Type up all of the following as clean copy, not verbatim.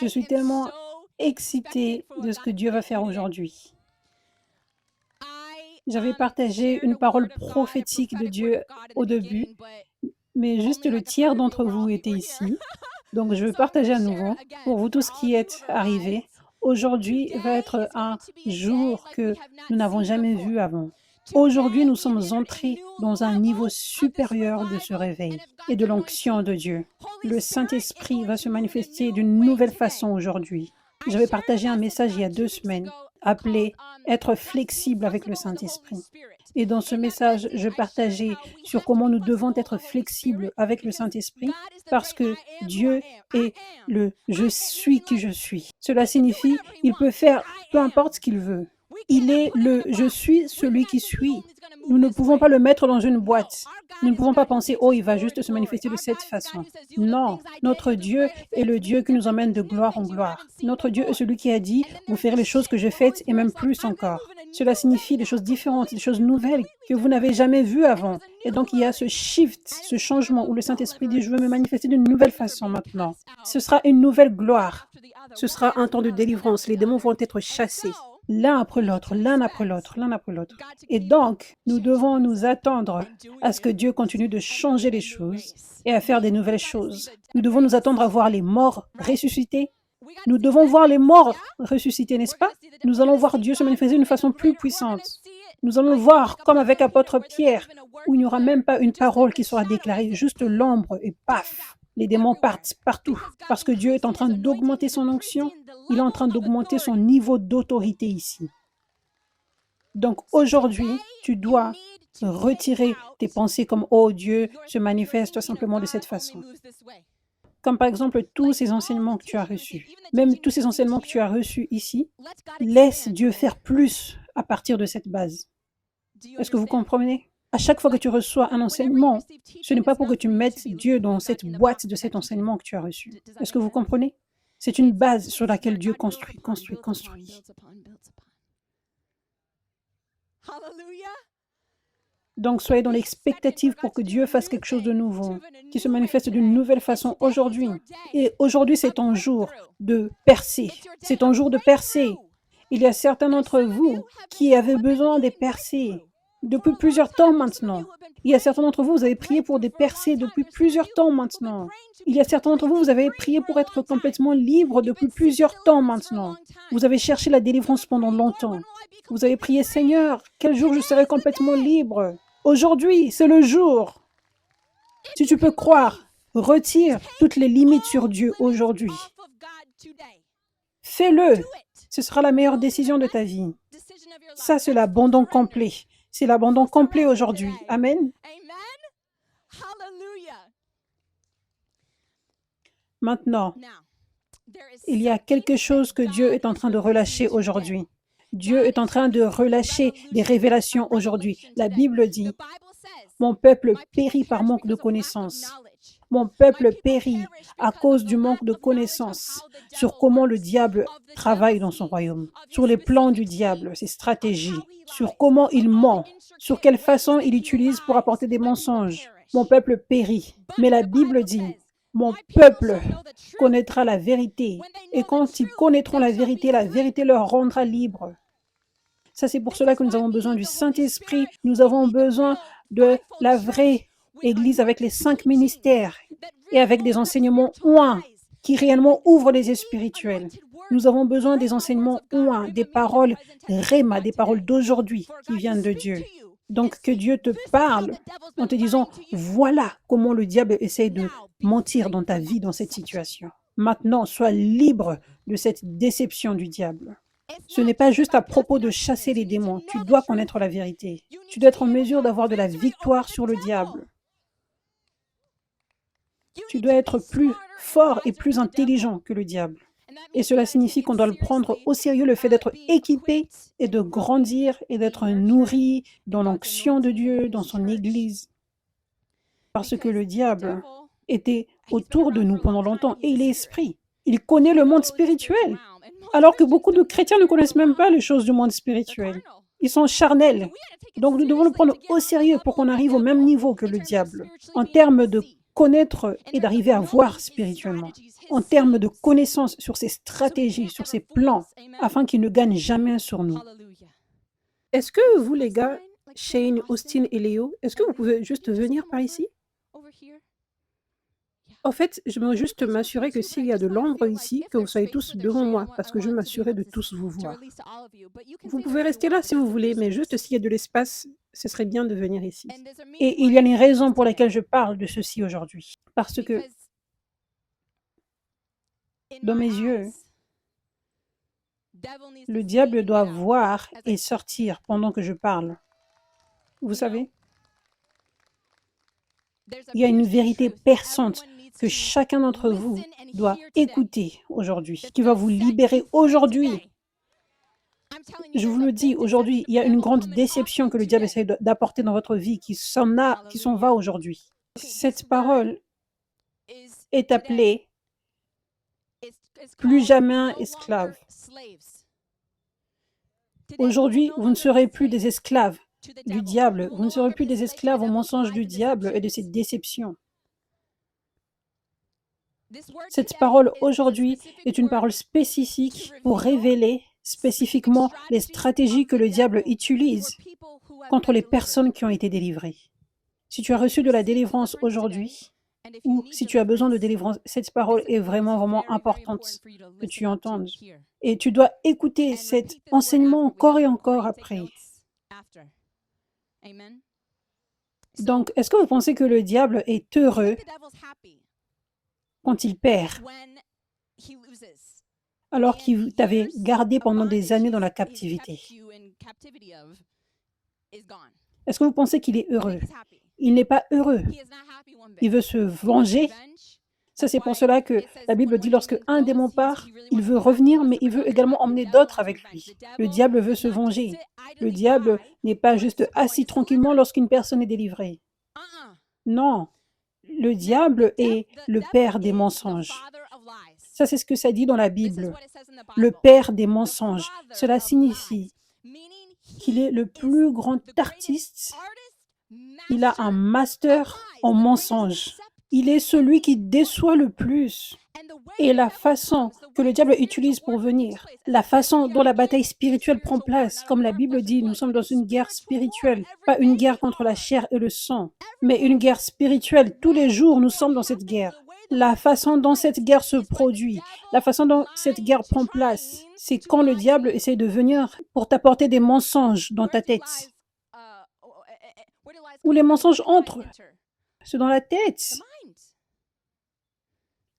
Je suis tellement excitée de ce que Dieu va faire aujourd'hui. J'avais partagé une parole prophétique de Dieu au début, mais juste le tiers d'entre vous était ici. Donc, je veux partager à nouveau pour vous tous qui êtes arrivés. Aujourd'hui va être un jour que nous n'avons jamais vu avant. Aujourd'hui, nous sommes entrés dans un niveau supérieur de ce réveil et de l'onction de Dieu. Le Saint-Esprit va se manifester d'une nouvelle façon aujourd'hui. J'avais partagé un message il y a 2 semaines appelé « Être flexible avec le Saint-Esprit ». Et dans ce message, je partageais sur comment nous devons être flexibles avec le Saint-Esprit parce que Dieu est le « je suis qui je suis ». Cela signifie il peut faire peu importe ce qu'il veut. Il est le « je suis celui qui suis ». Nous ne pouvons pas le mettre dans une boîte. Nous ne pouvons pas penser « oh, il va juste se manifester de cette façon ». Non, notre Dieu est le Dieu qui nous emmène de gloire en gloire. Notre Dieu est celui qui a dit « vous ferez les choses que j'ai faites et même plus encore ». Cela signifie des choses différentes, des choses nouvelles que vous n'avez jamais vues avant. Et donc, il y a ce shift, ce changement où le Saint-Esprit dit « je veux me manifester d'une nouvelle façon maintenant ». Ce sera une nouvelle gloire. Ce sera un temps de délivrance. Les démons vont être chassés. L'un après l'autre, l'un après l'autre, l'un après l'autre. Et donc, nous devons nous attendre à ce que Dieu continue de changer les choses et à faire des nouvelles choses. Nous devons nous attendre à voir les morts ressuscités. Nous devons voir les morts ressuscités, n'est-ce pas? Nous allons voir Dieu se manifester d'une façon plus puissante. Nous allons voir, comme avec apôtre Pierre, où il n'y aura même pas une parole qui sera déclarée, juste l'ombre et paf! Les démons partent partout parce que Dieu est en train d'augmenter son onction. Il est en train d'augmenter son niveau d'autorité ici. Donc aujourd'hui, tu dois retirer tes pensées comme « oh, Dieu se manifeste simplement de cette façon ». Comme par exemple tous ces enseignements que tu as reçus. Même tous ces enseignements que tu as reçus ici, laisse Dieu faire plus à partir de cette base. Est-ce que vous comprenez? À chaque fois que tu reçois un enseignement, ce n'est pas pour que tu mettes Dieu dans cette boîte de cet enseignement que tu as reçu. Est-ce que vous comprenez? C'est une base sur laquelle Dieu construit. Donc, soyez dans l'expectative pour que Dieu fasse quelque chose de nouveau, qui se manifeste d'une nouvelle façon aujourd'hui. Et aujourd'hui, c'est ton jour de percer. C'est ton jour de percer. Il y a certains d'entre vous qui avaient besoin des percées depuis plusieurs temps maintenant. Il y a certains d'entre vous, vous avez prié pour des percées depuis plusieurs temps maintenant. Il y a certains d'entre vous, vous avez prié pour être complètement libre depuis plusieurs temps maintenant. Vous avez cherché la délivrance pendant longtemps. Vous avez prié, Seigneur, quel jour je serai complètement libre? Aujourd'hui, c'est le jour. Si tu peux croire, retire toutes les limites sur Dieu aujourd'hui. Fais-le. Ce sera la meilleure décision de ta vie. Ça, c'est l'abandon complet. C'est l'abandon complet aujourd'hui. Amen. Maintenant, il y a quelque chose que Dieu est en train de relâcher aujourd'hui. Dieu est en train de relâcher des révélations aujourd'hui. La Bible dit, « Mon peuple périt par manque de connaissances. Mon peuple périt à cause du manque de connaissances sur comment le diable travaille dans son royaume, sur les plans du diable, ses stratégies, sur comment il ment, sur quelle façon il utilise pour apporter des mensonges. Mon peuple périt. » Mais la Bible dit, « Mon peuple connaîtra la vérité. Et quand ils connaîtront la vérité leur rendra libre. » Ça, c'est pour cela que nous avons besoin du Saint-Esprit. Nous avons besoin de la vraie Église avec les 5 ministères et avec des enseignements ouins qui réellement ouvrent les yeux spirituels. Nous avons besoin des enseignements ouins, des paroles réma, des paroles d'aujourd'hui qui viennent de Dieu. Donc, que Dieu te parle en te disant, voilà comment le diable essaye de mentir dans ta vie, dans cette situation. Maintenant, sois libre de cette déception du diable. Ce n'est pas juste à propos de chasser les démons. Tu dois connaître la vérité. Tu dois être en mesure d'avoir de la victoire sur le diable. Tu dois être plus fort et plus intelligent que le diable. Et cela signifie qu'on doit le prendre au sérieux, le fait d'être équipé et de grandir et d'être nourri dans l'onction de Dieu, dans son Église. Parce que le diable était autour de nous pendant longtemps et il est esprit. Il connaît le monde spirituel. Alors que beaucoup de chrétiens ne connaissent même pas les choses du monde spirituel. Ils sont charnels. Donc nous devons le prendre au sérieux pour qu'on arrive au même niveau que le diable, en termes de connaître et d'arriver à voir spirituellement, en termes de connaissances sur ses stratégies, sur ses plans, afin qu'il ne gagne jamais sur nous. Est-ce que vous, les gars, Shane, Austin et Léo, est-ce que vous pouvez juste venir par ici? En fait, je veux juste m'assurer que s'il y a de l'ombre ici, que vous soyez tous devant moi, parce que je veux m'assurer de tous vous voir. Vous pouvez rester là si vous voulez, mais juste s'il y a de l'espace, ce serait bien de venir ici. Et il y a une raison pour laquelle je parle de ceci aujourd'hui. Parce que dans mes yeux, le diable doit voir et sortir pendant que je parle. Vous savez, il y a une vérité perçante que chacun d'entre vous doit écouter aujourd'hui, qui va vous libérer aujourd'hui. Je vous le dis, aujourd'hui, il y a une grande déception que le diable essaie d'apporter dans votre vie, qui s'en va aujourd'hui. Cette parole est appelée plus jamais esclave. Aujourd'hui, vous ne serez plus des esclaves du diable, vous ne serez plus des esclaves aux mensonges du diable et de ses déceptions. Cette parole aujourd'hui est une parole spécifique pour révéler spécifiquement les stratégies que le diable utilise contre les personnes qui ont été délivrées. Si tu as reçu de la délivrance aujourd'hui, ou si tu as besoin de délivrance, cette parole est vraiment, vraiment importante que tu entendes. Et tu dois écouter cet enseignement encore et encore après. Donc, est-ce que vous pensez que le diable est heureux quand il perd, alors qu'il t'avait gardé pendant des années dans la captivité? Est-ce que vous pensez qu'il est heureux? Il n'est pas heureux. Il veut se venger. Ça, c'est pour cela que la Bible dit lorsque un démon part, il veut revenir, mais il veut également emmener d'autres avec lui. Le diable veut se venger. Le diable n'est pas juste assis tranquillement lorsqu'une personne est délivrée. Non, le diable est le père des mensonges. Ça, c'est ce que ça dit dans la Bible. Le père des mensonges. Cela signifie qu'il est le plus grand artiste. Il a un master en mensonges. Il est celui qui déçoit le plus. Et la façon que le diable utilise pour venir, la façon dont la bataille spirituelle prend place, comme la Bible dit, nous sommes dans une guerre spirituelle, pas une guerre contre la chair et le sang, mais une guerre spirituelle. Tous les jours, nous sommes dans cette guerre. La façon dont cette guerre se produit, la façon dont cette guerre prend place, c'est quand le diable essaie de venir pour t'apporter des mensonges dans ta tête. Où les mensonges entrent, c'est dans la tête.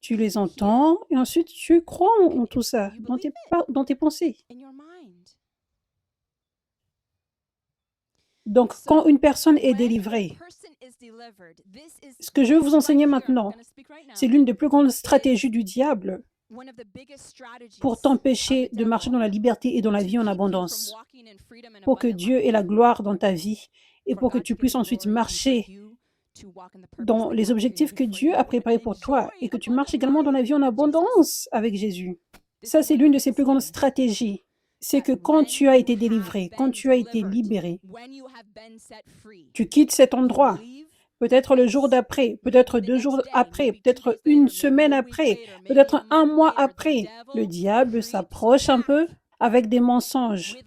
Tu les entends et ensuite tu crois en tout ça, dans tes pensées. Donc, quand une personne est délivrée, ce que je vais vous enseigner maintenant, c'est l'une des plus grandes stratégies du diable pour t'empêcher de marcher dans la liberté et dans la vie en abondance, pour que Dieu ait la gloire dans ta vie et pour que tu puisses ensuite marcher dans les objectifs que Dieu a préparés pour toi et que tu marches également dans la vie en abondance avec Jésus. Ça, c'est l'une de ses plus grandes stratégies. C'est que quand tu as été délivré, quand tu as été libéré, tu quittes cet endroit. Peut-être le jour d'après, peut-être 2 jours après, peut-être une semaine après, peut-être 1 mois après. Le diable s'approche un peu avec des mensonges.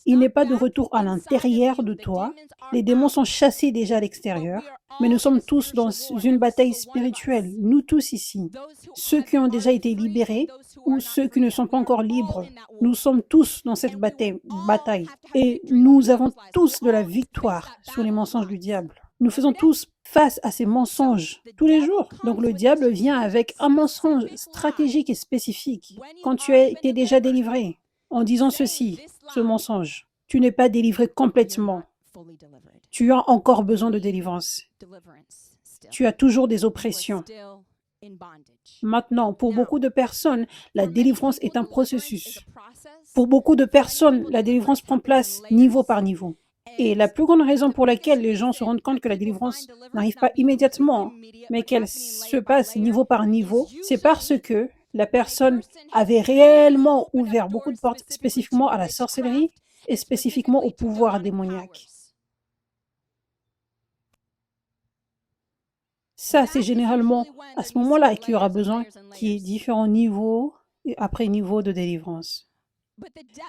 Il n'est pas de retour à l'intérieur de toi. Les démons sont chassés déjà à l'extérieur. Mais nous sommes tous dans une bataille spirituelle, nous tous ici. Ceux qui ont déjà été libérés ou ceux qui ne sont pas encore libres. Nous sommes tous dans cette bataille. Et nous avons tous de la victoire sur les mensonges du diable. Nous faisons tous face à ces mensonges tous les jours. Donc le diable vient avec un mensonge stratégique et spécifique. Quand tu as été déjà délivré, en disant ceci, ce mensonge, tu n'es pas délivré complètement. Tu as encore besoin de délivrance. Tu as toujours des oppressions. Maintenant, pour beaucoup de personnes, la délivrance est un processus. Pour beaucoup de personnes, la délivrance prend place niveau par niveau. Et la plus grande raison pour laquelle les gens se rendent compte que la délivrance n'arrive pas immédiatement, mais qu'elle se passe niveau par niveau, c'est parce que la personne avait réellement ouvert beaucoup de portes spécifiquement à la sorcellerie et spécifiquement au pouvoir démoniaque. Ça, c'est généralement à ce moment-là qu'il y aura besoin qu'il y ait différents niveaux et après niveau de délivrance.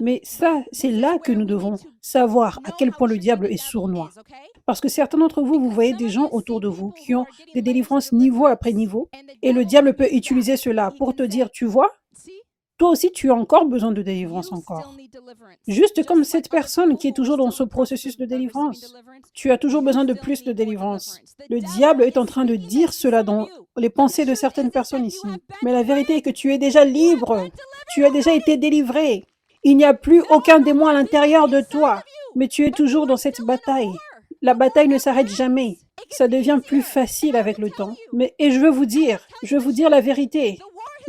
Mais ça, c'est là que nous devons savoir à quel point le diable est sournois. Parce que certains d'entre vous, vous voyez des gens autour de vous qui ont des délivrances niveau après niveau, et le diable peut utiliser cela pour te dire, tu vois, toi aussi, tu as encore besoin de délivrance encore. Juste comme cette personne qui est toujours dans ce processus de délivrance. Tu as toujours besoin de plus de délivrance. Le diable est en train de dire cela dans les pensées de certaines personnes ici. Mais la vérité est que tu es déjà libre. Tu as déjà été délivré. Il n'y a plus aucun démon à l'intérieur de toi. Mais tu es toujours dans cette bataille. La bataille ne s'arrête jamais. Ça devient plus facile avec le temps. Et je veux vous dire la vérité.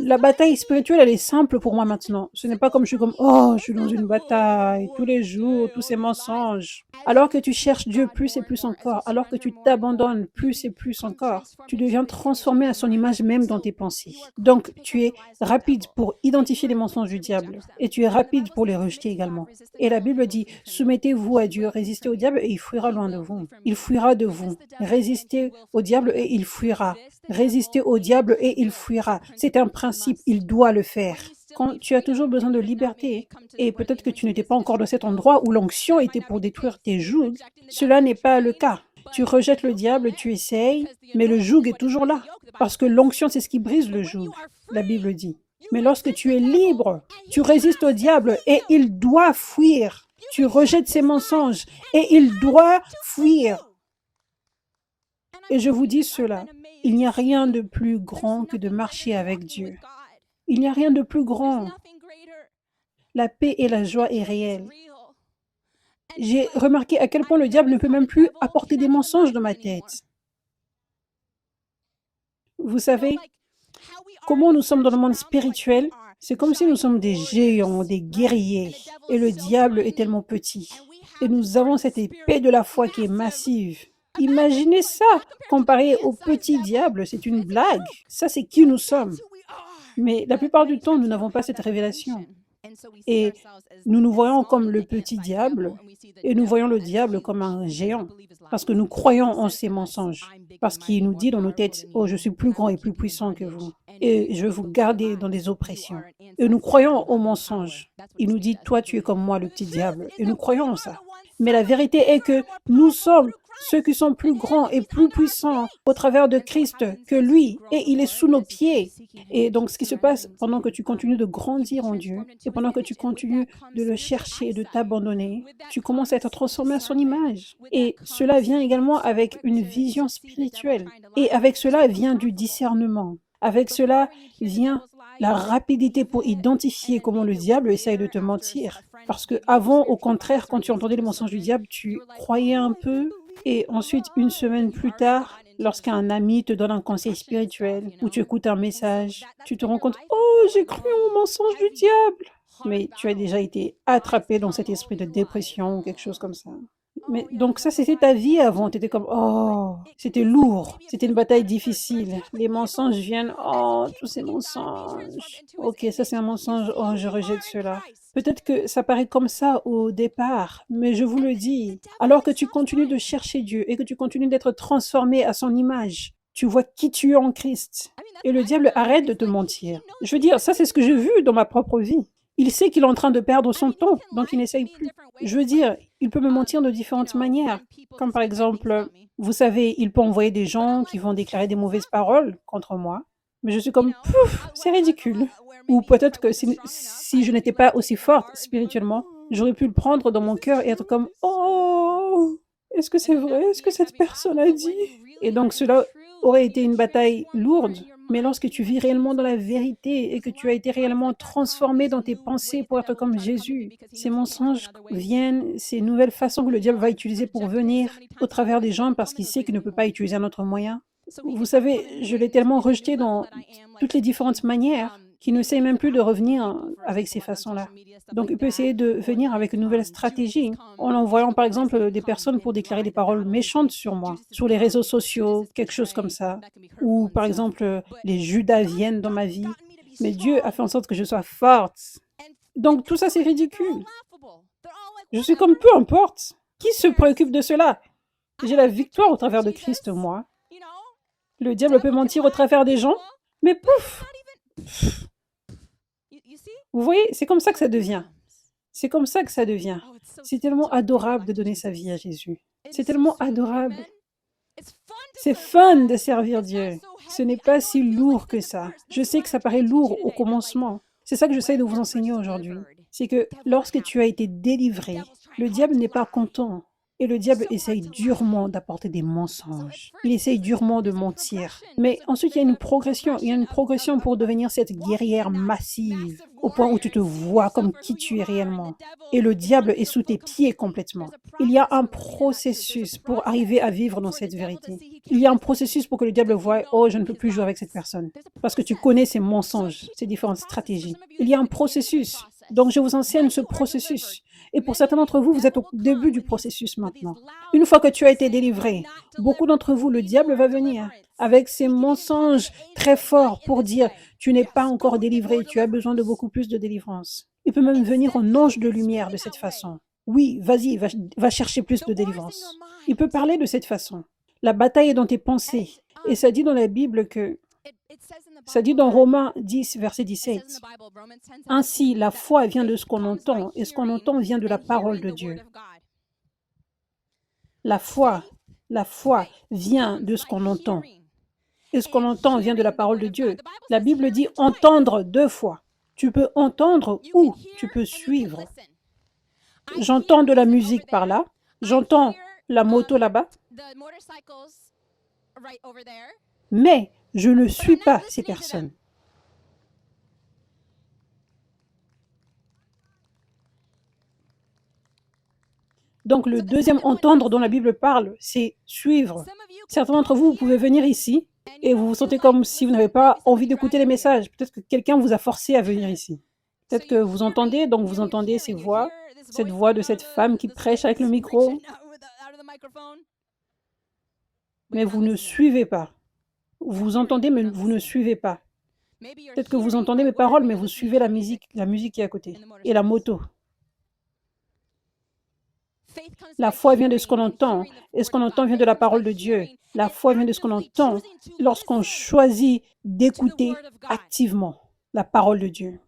La bataille spirituelle, elle est simple pour moi maintenant. Ce n'est pas comme je suis comme, oh, je suis dans une bataille tous les jours, tous ces mensonges. Alors que tu cherches Dieu plus et plus encore, alors que tu t'abandonnes plus et plus encore, tu deviens transformé à son image même dans tes pensées. Donc, tu es rapide pour identifier les mensonges du diable et tu es rapide pour les rejeter également. Et la Bible dit, soumettez-vous à Dieu, résistez au diable et il fuira loin de vous. Il fuira de vous. Résistez au diable et il fuira. Résistez au diable et il fuira. C'est un principe, il doit le faire. Quand tu as toujours besoin de liberté, et peut-être que tu n'étais pas encore dans cet endroit où l'onction était pour détruire tes jougs, cela n'est pas le cas. Tu rejettes le diable, tu essayes, mais le joug est toujours là. Parce que l'onction, c'est ce qui brise le joug, la Bible dit. Mais lorsque tu es libre, tu résistes au diable et il doit fuir. Tu rejettes ses mensonges et il doit fuir. Et je vous dis cela, il n'y a rien de plus grand que de marcher avec Dieu. Il n'y a rien de plus grand. La paix et la joie est réelle. J'ai remarqué à quel point le diable ne peut même plus apporter des mensonges dans ma tête. Vous savez, comment nous sommes dans le monde spirituel, c'est comme si nous sommes des géants, des guerriers, et le diable est tellement petit. Et nous avons cette épée de la foi qui est massive. Imaginez ça, comparé au petit diable, c'est une blague. Ça, c'est qui nous sommes. Mais la plupart du temps, nous n'avons pas cette révélation. Et nous nous voyons comme le petit diable et nous voyons le diable comme un géant parce que nous croyons en ses mensonges, parce qu'il nous dit dans nos têtes, « Oh, je suis plus grand et plus puissant que vous et je vais vous garder dans des oppressions. » Et nous croyons aux mensonges. Il nous dit, « Toi, tu es comme moi, le petit diable. » Et nous croyons en ça. Mais la vérité est que nous sommes ceux qui sont plus grands et plus puissants au travers de Christ que lui, et il est sous nos pieds. Et donc, ce qui se passe pendant que tu continues de grandir en Dieu, et pendant que tu continues de le chercher et de t'abandonner, tu commences à être transformé à son image. Et cela vient également avec une vision spirituelle. Et avec cela vient du discernement. Avec cela vient la rapidité pour identifier comment le diable essaye de te mentir. Parce que avant, au contraire, quand tu entendais les mensonges du diable, tu croyais un peu. Et ensuite, une semaine plus tard, lorsqu'un ami te donne un conseil spirituel ou tu écoutes un message, tu te rends compte, oh, j'ai cru au mensonge du diable. Mais tu as déjà été attrapé dans cet esprit de dépression ou quelque chose comme ça. Mais donc ça, c'était ta vie avant. Tu étais comme, oh, c'était lourd. C'était une bataille difficile. Les mensonges viennent, oh, tous ces mensonges. Ok, ça c'est un mensonge, oh, je rejette cela. Peut-être que ça paraît comme ça au départ, mais je vous le dis, alors que tu continues de chercher Dieu et que tu continues d'être transformé à son image, tu vois qui tu es en Christ. Et le diable arrête de te mentir. Je veux dire, ça c'est ce que j'ai vu dans ma propre vie. Il sait qu'il est en train de perdre son temps, donc il n'essaye plus. Je veux dire, il peut me mentir de différentes manières. Comme par exemple, vous savez, il peut envoyer des gens qui vont déclarer des mauvaises paroles contre moi. Mais je suis comme, pouf, c'est ridicule. Ou peut-être que si je n'étais pas aussi forte spirituellement, j'aurais pu le prendre dans mon cœur et être comme, oh, est-ce que c'est vrai ce que cette personne a dit? Et donc cela aurait été une bataille lourde. Mais lorsque tu vis réellement dans la vérité et que tu as été réellement transformé dans tes pensées pour être comme Jésus, ces mensonges viennent, ces nouvelles façons que le diable va utiliser pour venir au travers des gens parce qu'il sait qu'il ne peut pas utiliser un autre moyen. Vous savez, je l'ai tellement rejeté dans toutes les différentes manières qu'il ne sait même plus de revenir avec ces façons-là. Donc, il peut essayer de venir avec une nouvelle stratégie en envoyant par exemple des personnes pour déclarer des paroles méchantes sur moi, sur les réseaux sociaux, quelque chose comme ça. Ou par exemple, les Judas viennent dans ma vie. Mais Dieu a fait en sorte que je sois forte. Donc, tout ça, c'est ridicule. Je suis comme peu importe. Qui se préoccupe de cela? J'ai la victoire au travers de Christ, moi. Le diable peut mentir au travers des gens, mais pouf! Vous voyez, c'est comme ça que ça devient. C'est comme ça que ça devient. C'est tellement adorable de donner sa vie à Jésus. C'est tellement adorable. C'est fun de servir Dieu. Ce n'est pas si lourd que ça. Je sais que ça paraît lourd au commencement. C'est ça que j'essaie de vous enseigner aujourd'hui. C'est que lorsque tu as été délivré, le diable n'est pas content. Et le diable essaye durement d'apporter des mensonges. Il essaye durement de mentir. Mais ensuite, il y a une progression. Il y a une progression pour devenir cette guerrière massive, au point où tu te vois comme qui tu es réellement. Et le diable est sous tes pieds complètement. Il y a un processus pour arriver à vivre dans cette vérité. Il y a un processus pour que le diable voie, oh, je ne peux plus jouer avec cette personne. Parce que tu connais ses mensonges, ses différentes stratégies. Il y a un processus. Donc, je vous enseigne ce processus. Et pour certains d'entre vous, vous êtes au début du processus maintenant. Une fois que tu as été délivré, beaucoup d'entre vous, le diable va venir avec ses mensonges très forts pour dire, tu n'es pas encore délivré, tu as besoin de beaucoup plus de délivrance. Il peut même venir en ange de lumière de cette façon. Oui, vas-y, va chercher plus de délivrance. Il peut parler de cette façon. La bataille est dans tes pensées. Et ça dit dans la Bible que, ça dit dans Romains 10, verset 17, ainsi, la foi vient de ce qu'on entend, et ce qu'on entend vient de la parole de Dieu. La foi vient de ce qu'on entend, et ce qu'on entend vient de la parole de Dieu. La Bible dit entendre 2 fois. Tu peux entendre ou tu peux suivre. J'entends de la musique par là, j'entends la moto là-bas, mais je ne suis pas ces personnes. Donc le deuxième entendre dont la Bible parle, c'est suivre. Certains d'entre vous, vous pouvez venir ici et vous vous sentez comme si vous n'avez pas envie d'écouter les messages. Peut-être que quelqu'un vous a forcé à venir ici. Peut-être que vous entendez, donc vous entendez ces voix, cette voix de cette femme qui prêche avec le micro. Mais vous ne suivez pas. Vous entendez, mais vous ne suivez pas. Peut-être que vous entendez mes paroles, mais vous suivez la musique qui est à côté. Et la moto. La foi vient de ce qu'on entend, et ce qu'on entend vient de la parole de Dieu. La foi vient de ce qu'on entend lorsqu'on choisit d'écouter activement la parole de Dieu.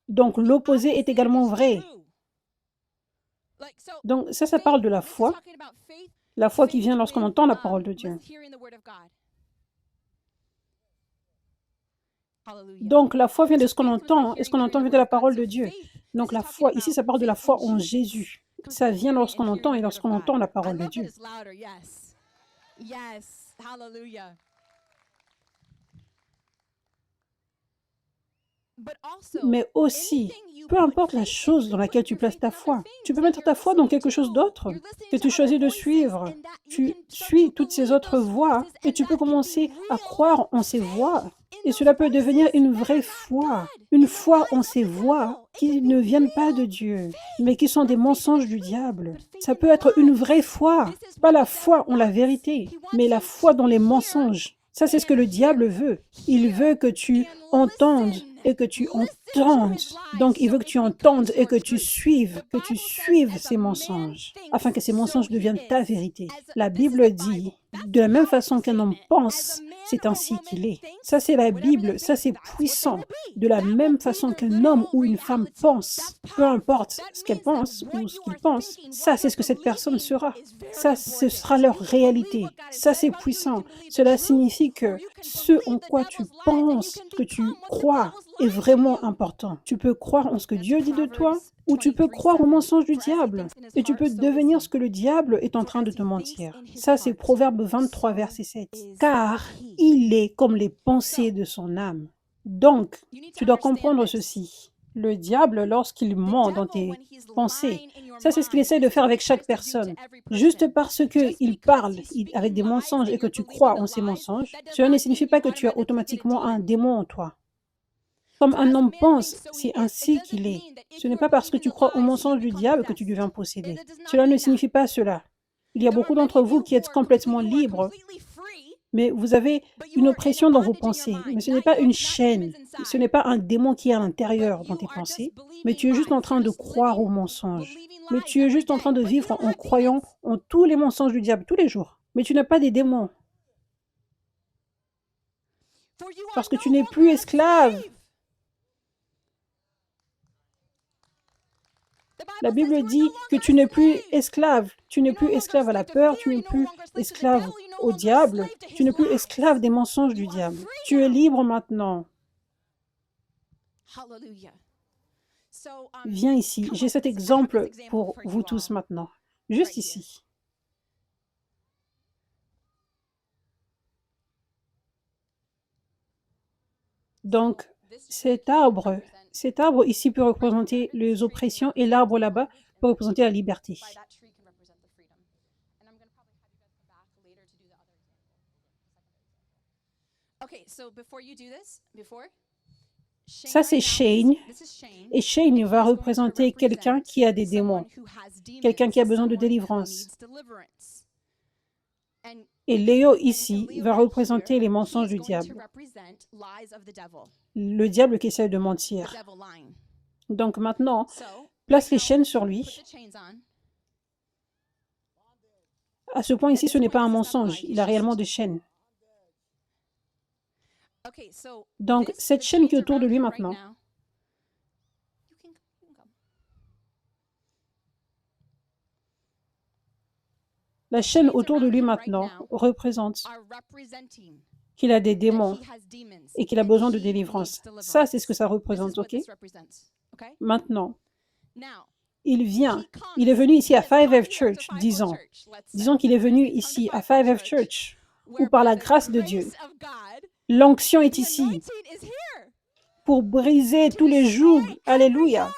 Donc l'opposé est également vrai. Donc ça parle de la foi qui vient lorsqu'on entend la parole de Dieu. Donc la foi vient de ce qu'on entend, et ce qu'on entend vient de la parole de Dieu. Donc la foi, ici ça parle de la foi en Jésus. Ça vient lorsqu'on entend et lorsqu'on entend la parole de Dieu. Mais aussi, peu importe la chose dans laquelle tu places ta foi, tu peux mettre ta foi dans quelque chose d'autre que tu choisis de suivre. Tu suis toutes ces autres voies et tu peux commencer à croire en ces voies. Et cela peut devenir une vraie foi, une foi en ces voies qui ne viennent pas de Dieu, mais qui sont des mensonges du diable. Ça peut être une vraie foi, pas la foi en la vérité, mais la foi dans les mensonges. Ça, c'est ce que le diable veut. Il veut que tu entendes et que tu entendes. Donc, il veut que tu entendes et que tu suives ces mensonges, afin que ces mensonges deviennent ta vérité. La Bible dit, de la même façon qu'un homme pense, c'est ainsi qu'il est. Ça, c'est la Bible, ça, c'est puissant. De la même façon qu'un homme ou une femme pense, peu importe ce qu'elle pense ou ce qu'il pense, ça, c'est ce que cette personne sera. Ça, ce sera leur réalité. Ça, c'est puissant. Cela signifie que ce en quoi tu penses, ce que tu crois, est vraiment important. Tu peux croire en ce que Dieu dit de toi, ou tu peux croire au mensonge du diable, et tu peux devenir ce que le diable est en train de te mentir. Ça, c'est Proverbe 23, verset 7. Car il est comme les pensées de son âme. Donc, tu dois comprendre ceci. Le diable, lorsqu'il ment dans tes pensées, ça c'est ce qu'il essaie de faire avec chaque personne. Juste parce qu'il parle avec des mensonges et que tu crois en ces mensonges, cela ne signifie pas que tu as automatiquement un démon en toi. Comme un homme pense, c'est ainsi qu'il est. Ce n'est pas parce que tu crois au mensonge du diable que tu deviens possédé. Cela ne signifie pas cela. Il y a beaucoup d'entre vous qui êtes complètement libres, mais vous avez une oppression dans vos pensées. Mais ce n'est pas une chaîne, ce n'est pas un démon qui est à l'intérieur dans tes pensées, mais tu es juste en train de croire aux mensonges. Mais tu es juste en train de vivre en croyant en tous les mensonges du diable tous les jours. Mais tu n'as pas des démons. parce que tu n'es plus esclave. La Bible dit que tu n'es plus esclave. Tu n'es plus esclave à la peur, tu n'es plus esclave au diable, tu n'es plus esclave des mensonges du diable. Tu es libre maintenant. Viens ici. J'ai cet exemple pour vous tous maintenant. Juste ici. Donc, cet arbre ici peut représenter les oppressions et l'arbre là-bas peut représenter la liberté. Ça, c'est Shane. Et Shane va représenter quelqu'un qui a des démons, quelqu'un qui a besoin de délivrance. Et Léo, ici, va représenter les mensonges du diable. Le diable qui essaie de mentir. Donc maintenant, place les chaînes sur lui. À ce point ici, ce n'est pas un mensonge. Il a réellement des chaînes. Donc, cette chaîne qui est autour de lui maintenant, la chaîne autour de lui maintenant représente qu'il a des démons et qu'il a besoin de délivrance. Ça, c'est ce que ça représente, ok? Maintenant, il est venu ici à 5F Church, disons qu'il est venu ici à 5F Church, où par la grâce de Dieu, l'onction est ici pour briser tous les jougs. Alléluia.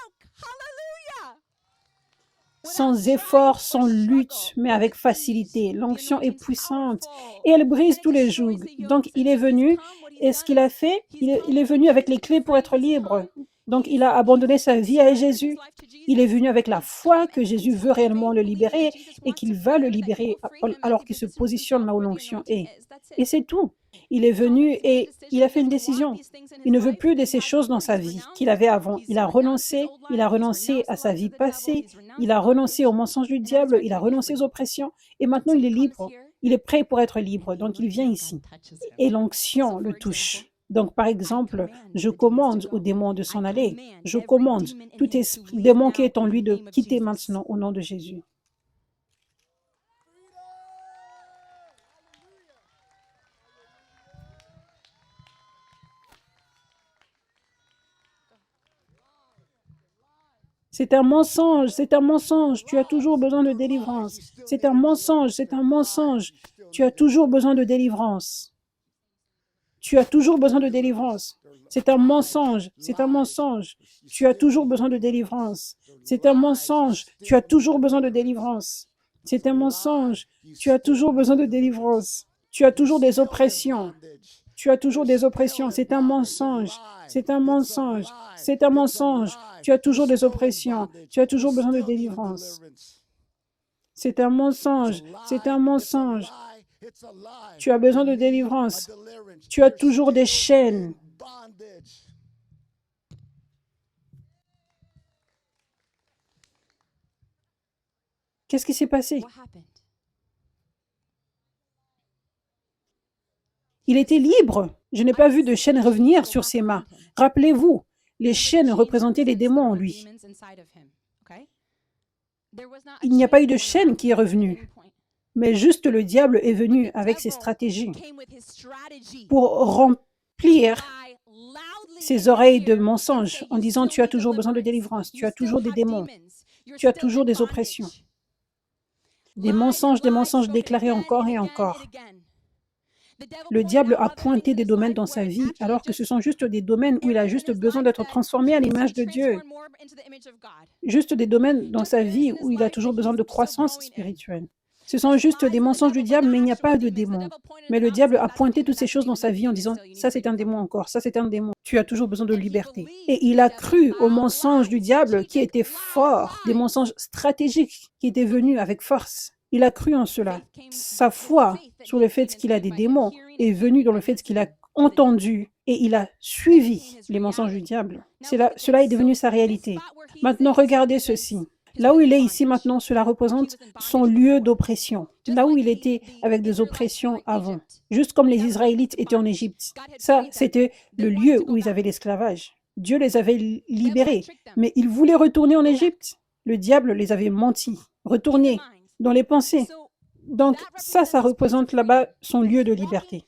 Sans effort, sans lutte, mais avec facilité. L'onction est puissante et elle brise tous les jougs. Donc, il est venu et ce qu'il a fait, il est venu avec les clés pour être libre. Donc, il a abandonné sa vie à Jésus. Il est venu avec la foi que Jésus veut réellement le libérer et qu'il va le libérer alors qu'il se positionne là où l'onction est. Et c'est tout. Il est venu et il a fait une décision. Il ne veut plus de ces choses dans sa vie qu'il avait avant. Il a renoncé à sa vie passée, il a renoncé aux mensonges du diable, il a renoncé aux oppressions et maintenant il est libre. Il est prêt pour être libre, donc il vient ici. Et l'onction le touche. Donc, par exemple, je commande au démon de s'en aller. Je commande tout démon qui est en lui de quitter maintenant au nom de Jésus. C'est un mensonge, c'est un mensonge. Tu as toujours besoin de délivrance. C'est un mensonge, c'est un mensonge. Tu as toujours besoin de délivrance. Tu as toujours besoin de délivrance. C'est un mensonge, c'est un mensonge. Tu as toujours besoin de délivrance. C'est un mensonge. Tu as toujours besoin de délivrance. C'est un mensonge. Tu as toujours besoin de délivrance. Tu as toujours des oppressions. Tu as toujours des oppressions. C'est un mensonge. C'est un mensonge. C'est un mensonge. Tu as toujours des oppressions. Tu as toujours besoin de délivrance. C'est un mensonge. C'est un mensonge. Tu as besoin de délivrance. Tu as toujours des chaînes. Qu'est-ce qui s'est passé? Il était libre. Je n'ai pas vu de chaînes revenir sur ses mains. Rappelez-vous, les chaînes représentaient les démons en lui. Il n'y a pas eu de chaîne qui est revenue. Mais juste le diable est venu avec ses stratégies pour remplir ses oreilles de mensonges en disant tu as toujours besoin de délivrance, tu as toujours des démons, tu as toujours des oppressions. Des mensonges déclarés encore et encore. Le diable a pointé des domaines dans sa vie alors que ce sont juste des domaines où il a juste besoin d'être transformé à l'image de Dieu. Juste des domaines dans sa vie où il a toujours besoin de croissance spirituelle. Ce sont juste des mensonges du diable, mais il n'y a pas de démon. Mais le diable a pointé toutes ces choses dans sa vie en disant « ça c'est un démon encore, ça c'est un démon, tu as toujours besoin de liberté ». Et il a cru aux mensonges du diable qui étaient forts, des mensonges stratégiques qui étaient venus avec force. Il a cru en cela. Sa foi sur le fait qu'il a des démons est venue dans le fait qu'il a entendu et il a suivi les mensonges du diable. Cela est devenu sa réalité. Maintenant, regardez ceci. Là où il est ici maintenant, cela représente son lieu d'oppression. Là où il était avec des oppressions avant. Juste comme les Israélites étaient en Égypte. Ça, c'était le lieu où ils avaient l'esclavage. Dieu les avait libérés, mais ils voulaient retourner en Égypte. Le diable les avait menti. Retourner dans les pensées. Donc ça représente là-bas son lieu de liberté.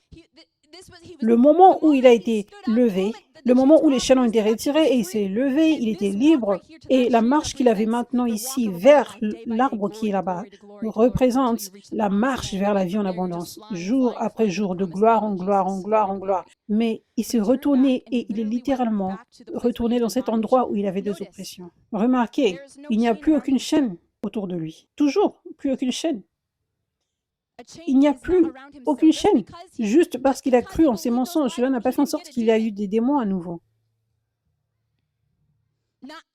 Le moment où il a été levé, le moment où les chaînes ont été retirées et il s'est levé, il était libre. Et la marche qu'il avait maintenant ici vers l'arbre qui est là-bas représente la marche vers la vie en abondance, jour après jour, de gloire en gloire, en gloire en gloire. Mais il s'est retourné et il est littéralement retourné dans cet endroit où il avait des oppressions. Remarquez, il n'y a plus aucune chaîne autour de lui. Toujours plus aucune chaîne. Il n'y a plus aucune chaîne, juste parce qu'il a cru en ses mensonges. Cela n'a pas fait en sorte qu'il y a eu des démons à nouveau.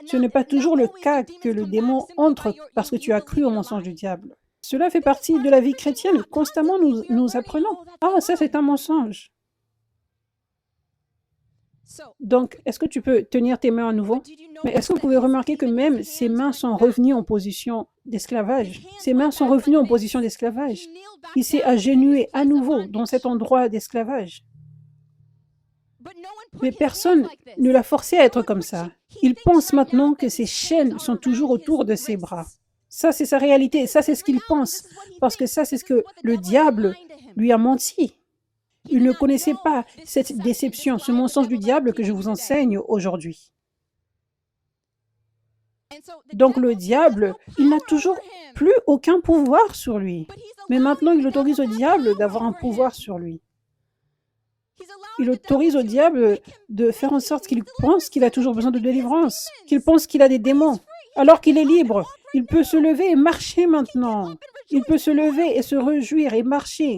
Ce n'est pas toujours le cas que le démon entre parce que tu as cru au mensonge du diable. Cela fait partie de la vie chrétienne. Constamment, nous apprenons. Ah, ça c'est un mensonge. Donc, est-ce que tu peux tenir tes mains à nouveau? Mais est-ce que vous pouvez remarquer que même ses mains sont revenues en position d'esclavage? Ses mains sont revenues en position d'esclavage. Il s'est agenouillé à nouveau dans cet endroit d'esclavage. Mais personne ne l'a forcé à être comme ça. Il pense maintenant que ses chaînes sont toujours autour de ses bras. Ça, c'est sa réalité. Ça, c'est ce qu'il pense. Parce que ça, c'est ce que le diable lui a menti. Il ne connaissait pas cette déception, ce mensonge du diable que je vous enseigne aujourd'hui. Donc le diable, il n'a toujours plus aucun pouvoir sur lui. Mais maintenant, il autorise au diable d'avoir un pouvoir sur lui. Il autorise au diable de faire en sorte qu'il pense qu'il a toujours besoin de délivrance, qu'il pense qu'il a des démons, alors qu'il est libre. Il peut se lever et marcher maintenant. Il peut se lever et se réjouir et marcher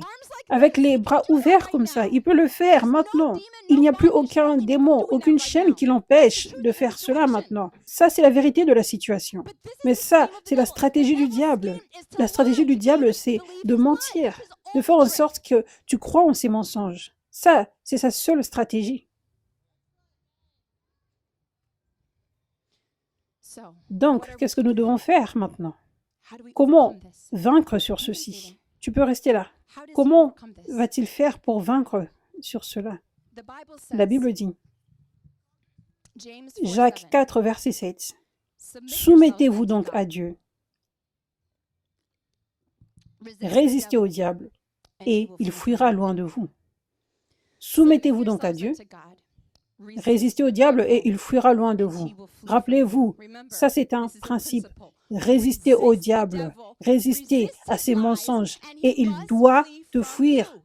avec les bras ouverts comme ça. Il peut le faire maintenant. Il n'y a plus aucun démon, aucune chaîne qui l'empêche de faire cela maintenant. Ça, c'est la vérité de la situation. Mais ça, c'est la stratégie du diable. La stratégie du diable, c'est de mentir, de faire en sorte que tu crois en ses mensonges. Ça, c'est sa seule stratégie. Donc, qu'est-ce que nous devons faire maintenant? Comment vaincre sur ceci? Tu peux rester là. Comment va-t-il faire pour vaincre sur cela? La Bible dit, Jacques 4, verset 7, « Soumettez-vous donc à Dieu, résistez au diable, et il fuira loin de vous. » Soumettez-vous donc à Dieu, résistez au diable, et il fuira loin de vous. Rappelez-vous, ça c'est un principe. Résistez au diable, résistez à ses mensonges, et il doit te fuir.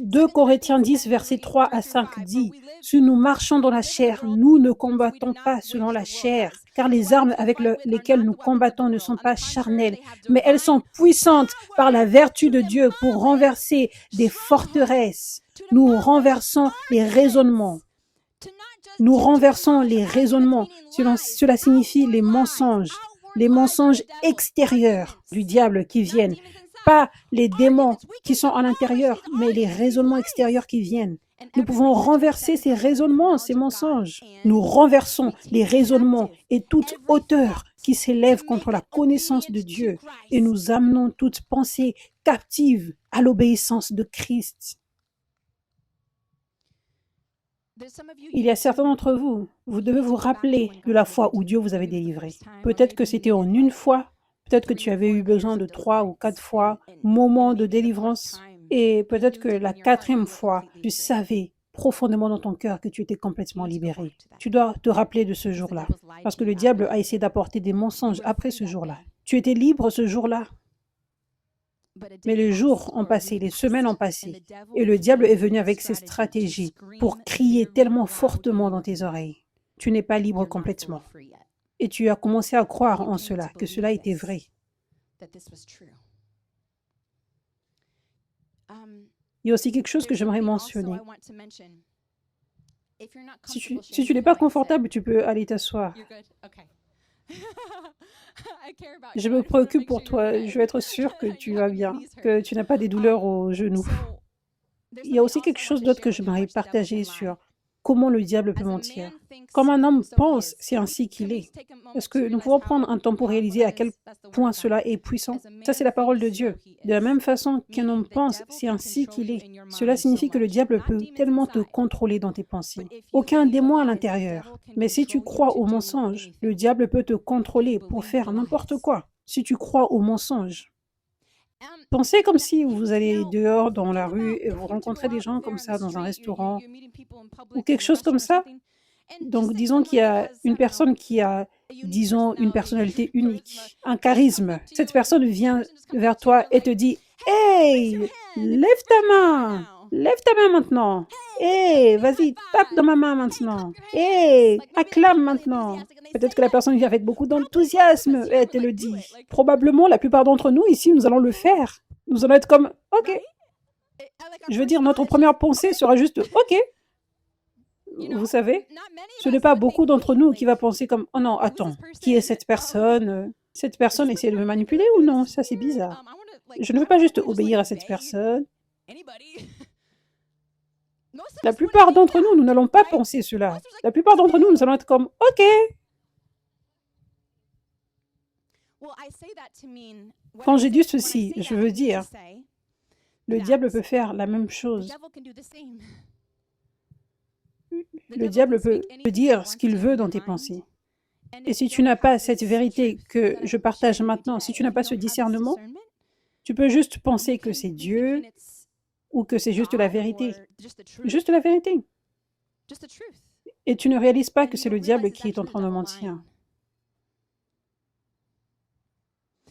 2 Corinthiens 10, versets 3 à 5 dit, « Si nous marchons dans la chair, nous ne combattons pas selon la chair, car les armes avec lesquelles nous combattons ne sont pas charnelles, mais elles sont puissantes par la vertu de Dieu pour renverser des forteresses. Nous renversons les raisonnements. » Nous renversons les raisonnements. Cela signifie les mensonges extérieurs du diable qui viennent. Pas les démons qui sont à l'intérieur, mais les raisonnements extérieurs qui viennent. Nous pouvons renverser ces raisonnements, ces mensonges. Nous renversons les raisonnements et toute hauteur qui s'élève contre la connaissance de Dieu et nous amenons toute pensée captive à l'obéissance de Christ. Il y a certains d'entre vous, vous devez vous rappeler de la fois où Dieu vous avait délivré. Peut-être que c'était en une fois, peut-être que tu avais eu besoin de 3 ou 4 fois, moment de délivrance, et peut-être que la 4e fois, tu savais profondément dans ton cœur que tu étais complètement libéré. Tu dois te rappeler de ce jour-là, parce que le diable a essayé d'apporter des mensonges après ce jour-là. Tu étais libre ce jour-là. Mais les jours ont passé, les semaines ont passé, et le diable est venu avec ses stratégies pour crier tellement fortement dans tes oreilles. Tu n'es pas libre complètement. Et tu as commencé à croire en cela, que cela était vrai. Il y a aussi quelque chose que j'aimerais mentionner. Si tu n'es pas confortable, tu peux aller t'asseoir. Je me préoccupe pour toi. Je veux être sûre que tu vas bien, que tu n'as pas des douleurs aux genoux. Il y a aussi quelque chose d'autre que j'aimerais partager sur comment le diable peut mentir. Comme un homme pense, c'est ainsi qu'il est. Est-ce que nous pouvons prendre un temps pour réaliser à quel point cela est puissant? Ça, c'est la parole de Dieu. De la même façon qu'un homme pense, c'est ainsi qu'il est. Cela signifie que le diable peut tellement te contrôler dans tes pensées. Aucun démon à l'intérieur. Mais si tu crois au mensonge, le diable peut te contrôler pour faire n'importe quoi. Si tu crois au mensonge. Pensez comme si vous allez dehors dans la rue et vous rencontrez des gens comme ça dans un restaurant ou quelque chose comme ça. Donc, disons qu'il y a une personne qui a, disons, une personnalité unique, un charisme. Cette personne vient vers toi et te dit « Hey, lève ta main! Lève ta main maintenant! Hey, vas-y, tape dans ma main maintenant! Hey, acclame maintenant! » Peut-être que la personne vient avec beaucoup d'enthousiasme et elle te le dit. Probablement, la plupart d'entre nous ici, nous allons le faire. Nous allons être comme « Ok. » Je veux dire, notre première pensée sera juste « Ok. » Vous savez, ce n'est pas beaucoup d'entre nous qui va penser comme « Oh non, attends, qui est cette personne? Cette personne essaie de me manipuler ou non? Ça, c'est bizarre. Je ne veux pas juste obéir à cette personne. » La plupart d'entre nous, nous n'allons pas penser cela. La plupart d'entre nous, nous allons être comme « Ok. » Quand j'ai dit ceci, je veux dire, le diable peut faire la même chose. Le diable peut te dire ce qu'il veut dans tes pensées. Et si tu n'as pas cette vérité que je partage maintenant, si tu n'as pas ce discernement, tu peux juste penser que c'est Dieu ou que c'est juste la vérité. Juste la vérité. Et tu ne réalises pas que c'est le diable qui est en train de mentir.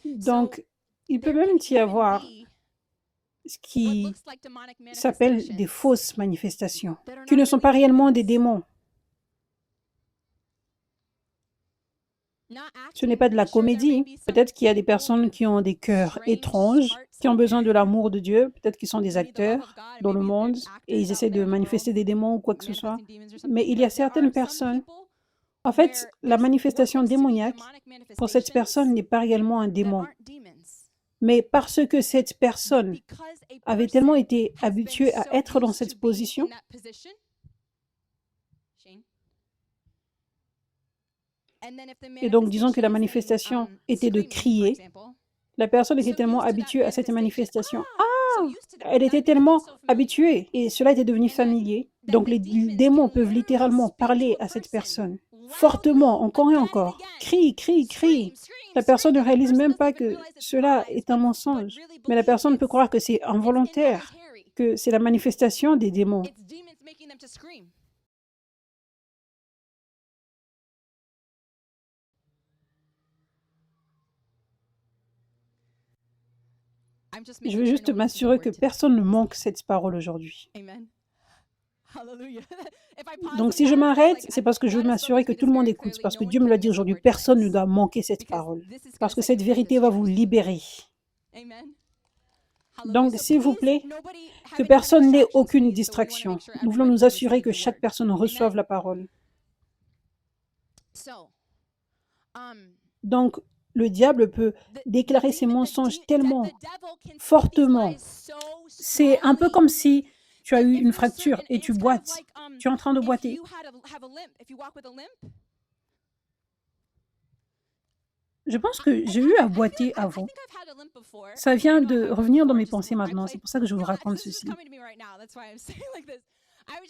Donc, il peut même y avoir ce qui s'appelle des fausses manifestations, qui ne sont pas réellement des démons. Ce n'est pas de la comédie. Peut-être qu'il y a des personnes qui ont des cœurs étranges, qui ont besoin de l'amour de Dieu. Peut-être qu'ils sont des acteurs dans le monde et ils essaient de manifester des démons ou quoi que ce soit. Mais il y a certaines personnes. En fait, la manifestation démoniaque, pour cette personne, n'est pas réellement un démon. Mais parce que cette personne avait tellement été habituée à être dans cette position, et donc disons que la manifestation était de crier, la personne était tellement habituée à cette manifestation. Elle était tellement habituée et cela était devenu familier. Donc les démons peuvent littéralement parler à cette personne fortement, encore et encore. Crie, crie, crie. La personne ne réalise même pas que cela est un mensonge. Mais la personne peut croire que c'est involontaire, que c'est la manifestation des démons. Je veux juste m'assurer que personne ne manque cette parole aujourd'hui. Donc si je m'arrête, c'est parce que je veux m'assurer que tout le monde écoute, parce que Dieu me l'a dit aujourd'hui, personne ne doit manquer cette parole, parce que cette vérité va vous libérer. Donc s'il vous plaît, que personne n'ait aucune distraction. Nous voulons nous assurer que chaque personne reçoive la parole. Donc, le diable peut déclarer ses mensonges tellement fortement. C'est un peu comme si tu as eu une fracture et tu boites. Tu es en train de boiter. Je pense que j'ai eu à boiter avant. Ça vient de revenir dans mes pensées maintenant. C'est pour ça que je vous raconte ceci.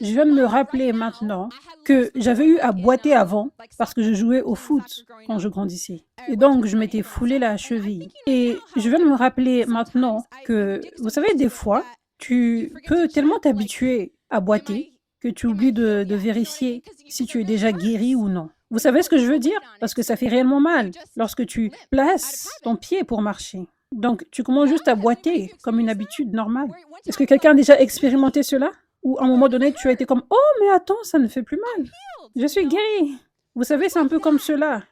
Je viens de me rappeler maintenant que j'avais eu à boiter avant parce que je jouais au foot quand je grandissais. Et donc, je m'étais foulé la cheville. Et je viens de me rappeler maintenant que, vous savez, des fois, tu peux tellement t'habituer à boiter que tu oublies de vérifier si tu es déjà guéri ou non. Vous savez ce que je veux dire? Parce que ça fait réellement mal lorsque tu places ton pied pour marcher. Donc, tu commences juste à boiter comme une habitude normale. Est-ce que quelqu'un a déjà expérimenté cela? Ou à un moment donné, tu as été comme « Oh, mais attends, ça ne fait plus mal. Je suis guéri. » Vous savez, c'est un peu comme cela.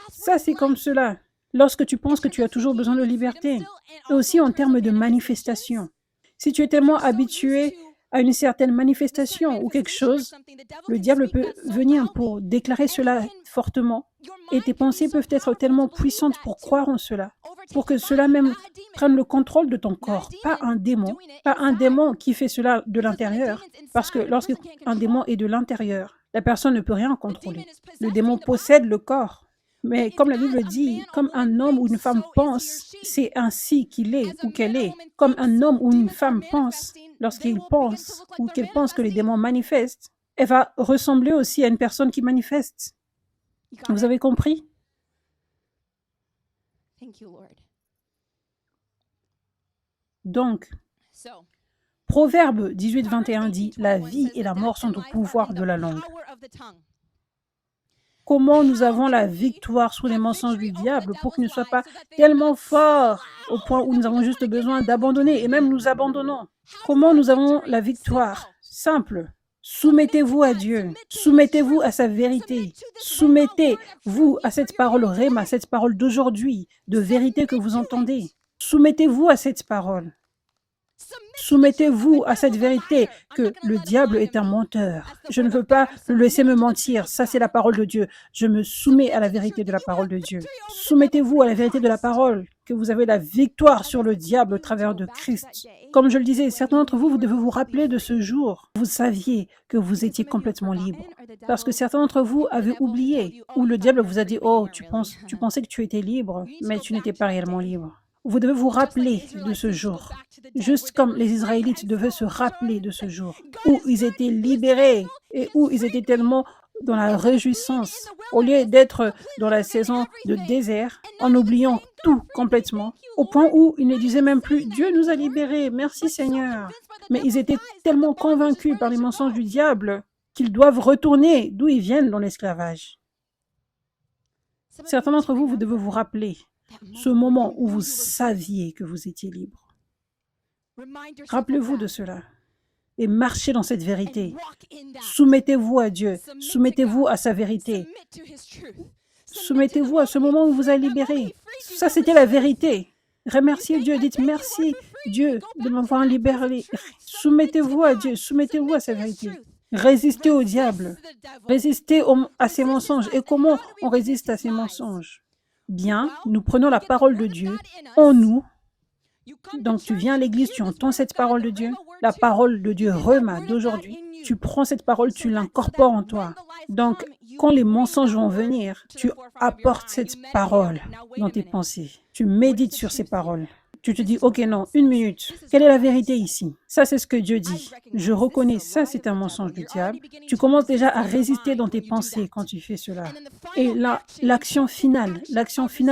Ça, c'est comme cela. Lorsque tu penses que tu as toujours besoin de liberté. Et aussi en termes de manifestation. Si tu es tellement habitué à une certaine manifestation ou quelque chose, le diable peut venir pour déclarer cela fortement. Et tes pensées peuvent être tellement puissantes pour croire en cela. pour que cela même prenne le contrôle de ton corps, pas un démon qui fait cela de l'intérieur, parce que lorsqu'un démon est de l'intérieur, la personne ne peut rien contrôler. Le démon possède le corps. Mais comme la Bible dit, comme un homme ou une femme pense, c'est ainsi qu'il est ou qu'elle est. Comme un homme ou une femme pense, lorsqu'il pense ou qu'elle pense que les démons manifestent, elle va ressembler aussi à une personne qui manifeste. Vous avez compris? Donc, Proverbe 18-21 dit, « La vie et la mort sont au pouvoir de la langue. » Comment nous avons la victoire sur les mensonges du diable pour qu'il ne soit pas tellement fort au point où nous avons juste besoin d'abandonner et même nous abandonnons. Comment nous avons la victoire? Simple. Soumettez-vous à Dieu. Soumettez-vous à sa vérité. Soumettez-vous à cette parole Réma, cette parole d'aujourd'hui, de vérité que vous entendez. Soumettez-vous à cette parole. Soumettez-vous à cette vérité que le diable est un menteur. Je ne veux pas le laisser me mentir. Ça, c'est la parole de Dieu. Je me soumets à la vérité de la parole de Dieu. Soumettez-vous à la vérité de la parole, que vous avez la victoire sur le diable au travers de Christ. Comme je le disais, certains d'entre vous, vous devez vous rappeler de ce jour. Vous saviez que vous étiez complètement libre. Parce que certains d'entre vous avaient oublié, ou le diable vous a dit, « Oh, tu pensais que tu étais libre, mais tu n'étais pas réellement libre. » Vous devez vous rappeler de ce jour, juste comme les Israélites devaient se rappeler de ce jour, où ils étaient libérés et où ils étaient tellement dans la réjouissance, au lieu d'être dans la saison de désert, en oubliant tout complètement, au point où ils ne disaient même plus « Dieu nous a libérés, merci Seigneur ». Mais ils étaient tellement convaincus par les mensonges du diable qu'ils doivent retourner d'où ils viennent dans l'esclavage. Certains d'entre vous, vous devez vous rappeler ce moment où vous saviez que vous étiez libre. Rappelez-vous de cela et marchez dans cette vérité. Soumettez-vous à Dieu, soumettez-vous à sa vérité. Soumettez-vous à ce moment où vous a libéré. Ça, c'était la vérité. Remerciez Dieu, dites merci Dieu de m'avoir libéré. Soumettez-vous à Dieu, soumettez-vous à sa vérité. Résistez au diable, résistez à ses mensonges. Et comment on résiste à ces mensonges? Bien, nous prenons la parole de Dieu en nous. Donc tu viens à l'église, tu entends cette parole de Dieu, la parole de Dieu Réma d'aujourd'hui. Tu prends cette parole, tu l'incorpores en toi. Donc quand les mensonges vont venir, tu apportes cette parole dans tes pensées. Tu médites sur ces paroles. Tu te dis, ok, non, une minute. Quelle est la vérité ici? Ça, c'est ce que Dieu dit. Je reconnais, ça, c'est un mensonge du diable. Tu commences déjà à résister dans tes pensées quand tu fais cela. Et là, l'action finale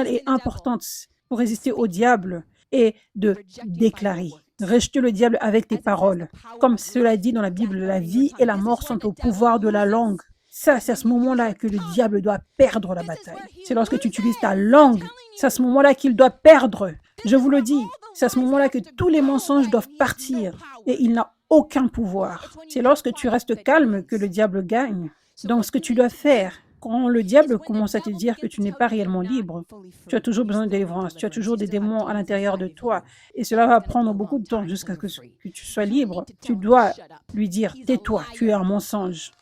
est importante pour résister au diable et de déclarer. Rejeter le diable avec tes paroles. Comme cela dit dans la Bible, la vie et la mort sont au pouvoir de la langue. Ça, c'est à ce moment-là que le diable doit perdre la bataille. C'est lorsque tu utilises ta langue. C'est à ce moment-là qu'il doit perdre. Je vous le dis, c'est à ce moment-là que tous les mensonges doivent partir et il n'a aucun pouvoir. C'est lorsque tu restes calme que le diable gagne. Donc, ce que tu dois faire, quand le diable commence à te dire que tu n'es pas réellement libre, tu as toujours besoin de délivrance, tu as toujours des démons à l'intérieur de toi et cela va prendre beaucoup de temps jusqu'à ce que tu sois libre. Tu dois lui dire, tais-toi, tu es un mensonge.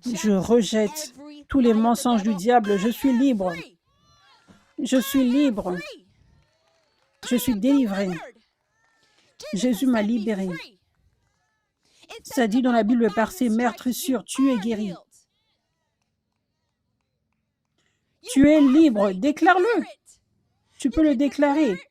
Je rejette tous les mensonges du diable, je suis libre. Je suis libre. Je suis délivré. Jésus m'a libéré. Ça dit dans la Bible, par ses meurtrissures, tu es guéri. Tu es libre, déclare-le. Tu peux le déclarer.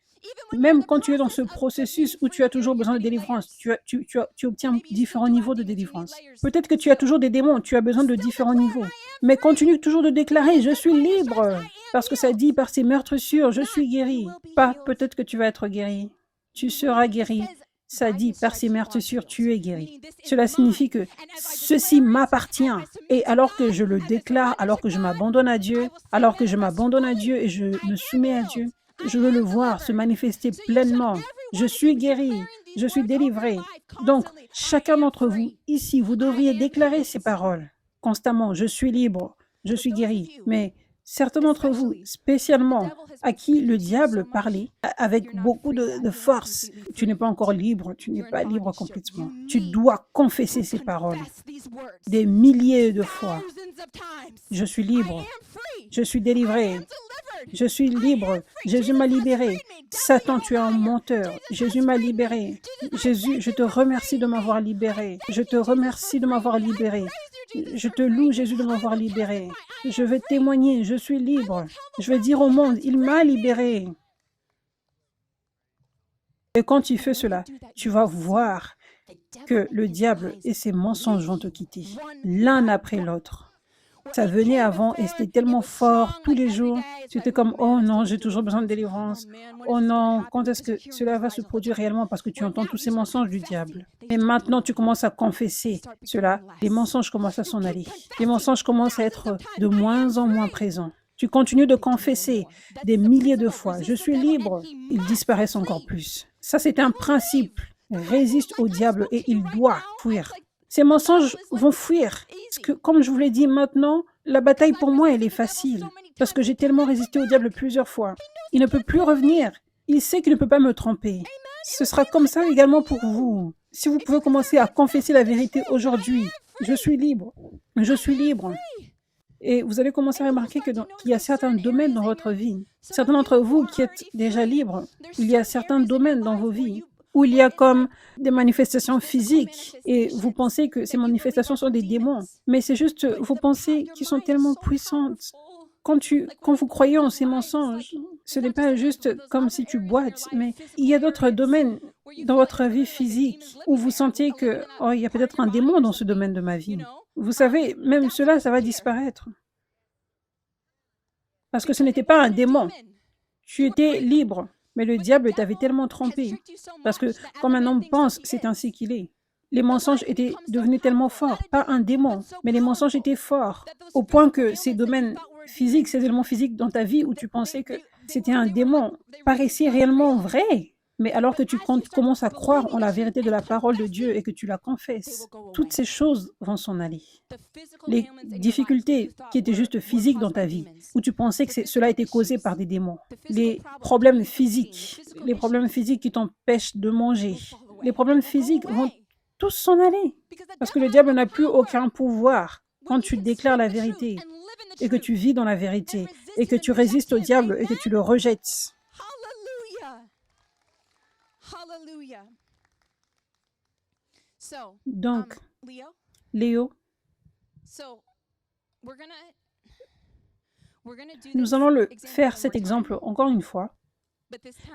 Même quand tu es dans ce processus où tu as toujours besoin de délivrance, tu obtiens différents niveaux de délivrance. Peut-être que tu as toujours des démons, tu as besoin de différents niveaux. Mais continue toujours de déclarer, je suis libre. Parce que ça dit, par ses meurtrissures, je suis guéri. Pas peut-être que tu vas être guéri. Tu seras guéri. Ça dit, par ses meurtrissures, tu es guéri. Cela signifie que ceci m'appartient. Et alors que je le déclare, alors que je m'abandonne à Dieu, et je me soumets à Dieu, je veux le voir se manifester pleinement. Je suis guéri, je suis délivré. Donc, chacun d'entre vous, ici, vous devriez déclarer ces paroles constamment. Je suis libre, je suis guéri. Mais certains d'entre vous, spécialement, à qui le diable parlait avec beaucoup de force, tu n'es pas encore libre, tu n'es pas libre complètement. Tu dois confesser ces paroles des milliers de fois. Je suis libre, je suis délivré, Je suis libre. Jésus m'a libéré. Satan, tu es un menteur. Jésus m'a libéré. Jésus, je te remercie de m'avoir libéré. Je te remercie de m'avoir libéré. Je te loue, Jésus, de m'avoir libéré. Je veux témoigner, je suis libre. Je veux dire au monde, il m'a libéré. Et quand tu fais cela, tu vas voir que le diable et ses mensonges vont te quitter, l'un après l'autre. Ça venait avant et c'était tellement fort tous les jours. C'était comme, oh non, j'ai toujours besoin de délivrance. Oh non, quand est-ce que cela va se produire réellement? Parce que tu entends tous ces mensonges du diable. Et maintenant, tu commences à confesser cela. Les mensonges commencent à s'en aller. Les mensonges commencent à être de moins en moins présents. Tu continues de confesser des milliers de fois. Je suis libre. Ils disparaissent encore plus. Ça, c'est un principe. Résiste au diable et il doit fuir. Ces mensonges vont fuir. Parce que, comme je vous l'ai dit maintenant, la bataille pour moi, elle est facile. Parce que j'ai tellement résisté au diable plusieurs fois. Il ne peut plus revenir. Il sait qu'il ne peut pas me tromper. Ce sera comme ça également pour vous. Si vous pouvez commencer à confesser la vérité aujourd'hui, je suis libre. Je suis libre. Et vous allez commencer à remarquer qu'il y a certains domaines dans votre vie. Certains d'entre vous qui êtes déjà libres, il y a certains domaines dans vos vies où il y a comme des manifestations physiques et vous pensez que ces manifestations sont des démons. Mais c'est juste vos pensées qui sont tellement puissantes. Quand vous croyez en ces mensonges, ce n'est pas juste comme si tu boites, mais il y a d'autres domaines dans votre vie physique où vous sentez que, oh, il y a peut-être un démon dans ce domaine de ma vie. Vous savez, même cela, ça va disparaître. Parce que ce n'était pas un démon. Tu étais libre. Mais le diable t'avait tellement trompé. Parce que comme un homme pense, c'est ainsi qu'il est. Les mensonges étaient devenus tellement forts. Pas un démon, mais les mensonges étaient forts. Au point que ces domaines physiques, ces éléments physiques dans ta vie où tu pensais que c'était un démon, paraissaient réellement vrais. Mais alors que tu commences à croire en la vérité de la parole de Dieu et que tu la confesses, toutes ces choses vont s'en aller. Les difficultés qui étaient juste physiques dans ta vie, où tu pensais que cela était causé par des démons, les problèmes physiques qui t'empêchent de manger, les problèmes physiques vont tous s'en aller. Parce que le diable n'a plus aucun pouvoir quand tu déclares la vérité et que tu vis dans la vérité et que tu résistes au diable et que tu le rejettes. Donc, Léo, nous allons faire cet exemple encore une fois,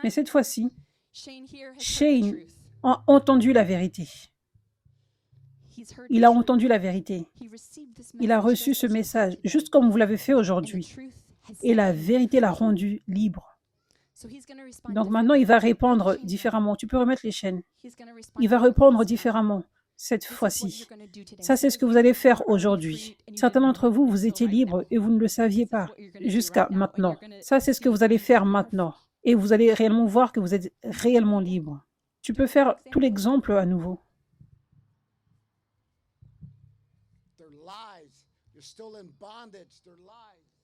mais cette fois-ci, Shane a entendu la vérité. Il a entendu la vérité. Il a reçu ce message, juste comme vous l'avez fait aujourd'hui. Et la vérité l'a rendu libre. Donc maintenant, il va répondre différemment. Tu peux remettre les chaînes. Il va répondre différemment cette fois-ci. Ça, c'est ce que vous allez faire aujourd'hui. Certains d'entre vous, vous étiez libres et vous ne le saviez pas jusqu'à maintenant. Ça, c'est ce que vous allez faire maintenant. Et vous allez réellement voir que vous êtes réellement libre. Tu peux faire tout l'exemple à nouveau.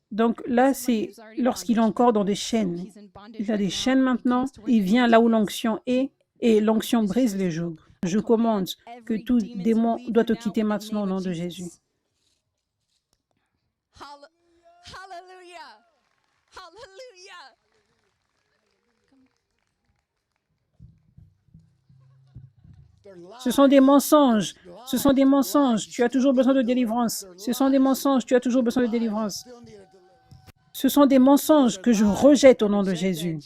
Donc là, c'est lorsqu'il est encore dans des chaînes. Il a des chaînes maintenant, il vient là où l'onction est et l'onction brise les jougs. Je commande que tout démon doit te quitter maintenant au nom de Jésus. Ce sont des mensonges. Ce sont des mensonges. Tu as toujours besoin de délivrance. Ce sont des mensonges. Tu as toujours besoin de délivrance. Ce sont des mensonges que je rejette au nom de Jésus.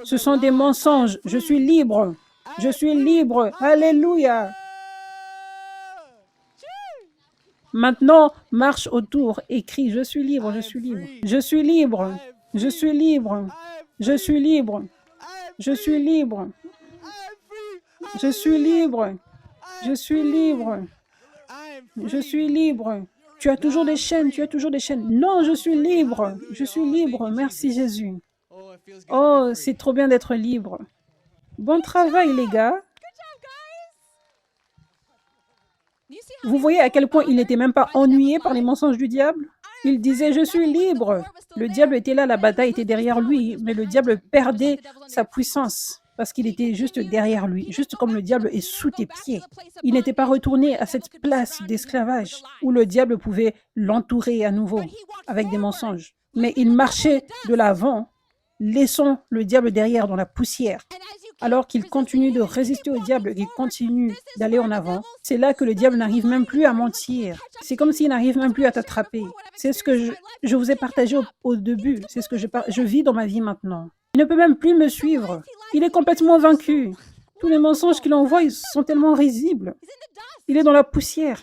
Ce sont des mensonges. Je suis libre. Je suis libre. Alléluia. Maintenant, marche autour et crie, je suis libre, je suis libre. Je suis libre. Je suis libre. Je suis libre. Je suis libre. Je suis libre. Je suis libre. Je suis libre. Tu as toujours des chaînes, tu as toujours des chaînes. Non, je suis libre. Je suis libre. Merci Jésus. Oh, c'est trop bien d'être libre. Bon travail, les gars. Vous voyez à quel point il n'était même pas ennuyé par les mensonges du diable? Il disait, je suis libre. Le diable était là, la bataille était derrière lui, mais le diable perdait sa puissance parce qu'il était juste derrière lui, juste comme le diable est sous tes pieds. Il n'était pas retourné à cette place d'esclavage où le diable pouvait l'entourer à nouveau avec des mensonges. mais il marchait de l'avant, laissant le diable derrière dans la poussière. Alors qu'il continue de résister au diable, qu'il continue d'aller en avant, c'est là que le diable n'arrive même plus à mentir. C'est comme s'il n'arrive même plus à t'attraper. C'est ce que je vous ai partagé au début. C'est ce que je vis dans ma vie maintenant. Il ne peut même plus me suivre. Il est complètement vaincu. Tous les mensonges qu'il envoie, ils sont tellement risibles. Il est dans la poussière.